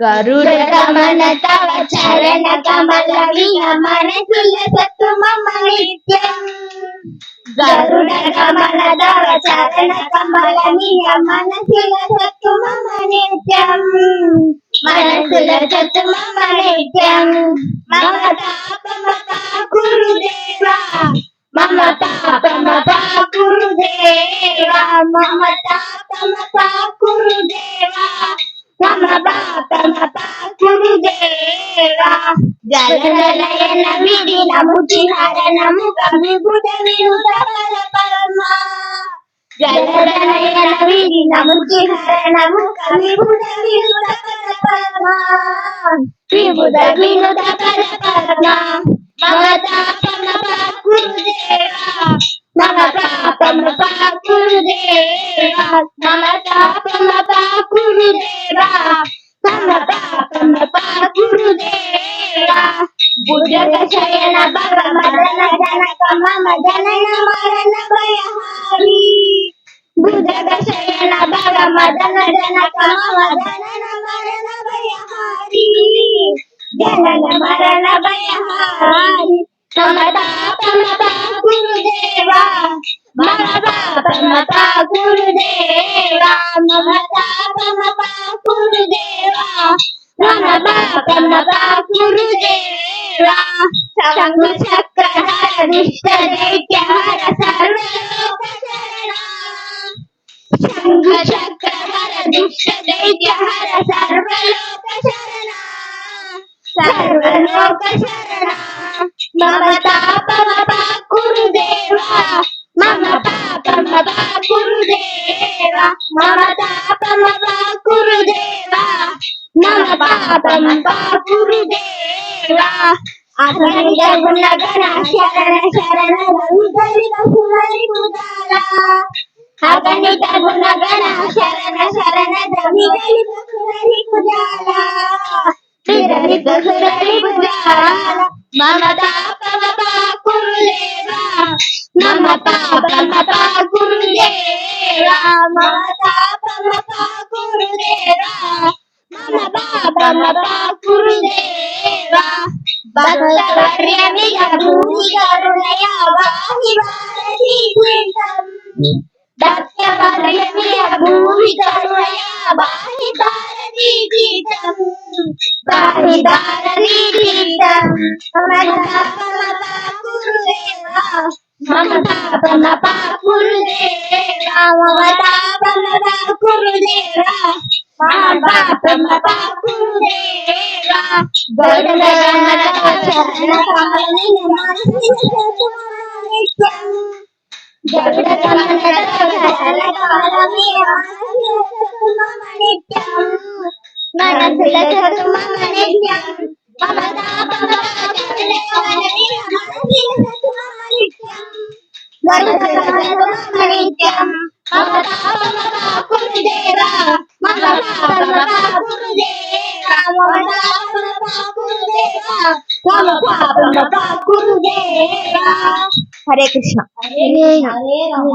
गरुडगमन तव चरण कमल मनसुल सतु मम नित्यम् गरुडगमन तव चरण कमल मनसुल सतु मम नित्यम् मनसुल सतु मम नित्यम् मम तापमपा गुरुदेवा मम तापमपा गुरुदेवा मम तापमपा गुरुदेवा मम पापमपा गुरुदेवा जलनयन विधिन मुचिहरण मुख विभुत विनुत पर परमा जलनयन विधिन मुचिहरण मुख विभुत विनुत पर परमा विभुत विनुत पर परमा मम तापमपा गुरुदेवा मम पापमपा गुरुदेवा मम तापमपा गुरुदेवा मम पापमपा गुरुदेवा भुजग शयन भव मदन जनक मम जनन मरण भयहारी भुजग शयन भव मदन जनक मम जनन मरण भयहारी जनन मरण भयहारी मम तापमपा गुरुदेवा मम पापमपा गुरुदेवा मम तापमपा गुरुदेवा मम पापमपा गुरुदेवा शंख चक्रधर दुष्ट दैत्य हर सर्वलोक शरणा शंख चक्रधर दुष्ट दैत्य हर सर्वलोक शरणा सर्वलोक शरणा मम तापमपा गुरुदेवा मम पापमपा गुरुदेवा मम तापमपा गुरुदेवा मम पापमपा गुरुदेवा अगणित गुणगण शरण शरण विगलित सुररि कुदाला अगणित गुणगण शरण शरण विगलित सुररि कुदाला विगलित सुररि कुदाला मम तापमपा गुरुदेवा मम पापमपा गुरुदेवा मम तापमपा गुरुदेवा मम पापमपा गुरुदेवा भक्तवर्य विभूति करुणया वाहि भारती तीर्थम् भक्तवर्य विभूति करुणया वाहि भारती तीर्थम् वाहि भारती तीर्थम् मम तापमपा गुरुदेवा मम तापमपा गुरुदेवा मम तापमपा गुरुदेवा मम पापमपा गुरुदेवा गरुडगमन तव चरण कमल मनसुल सतु मम नित्यम् गरुडगमन तव चरण कमल मनसुल सतु मम नित्यम् मनसुल सतु मम नित्यम् मम तापमपा गुरुदेवा मनसुल सतु मम नित्यम् गरुडगमन मम नित्यम् मम तापमपा गुरुदेवा मम पापमपा गुरुदेवा मम तापमपा गुरुदेवा मम पापमपा गुरुदेवा। हरे कृष्ण। हरे राम।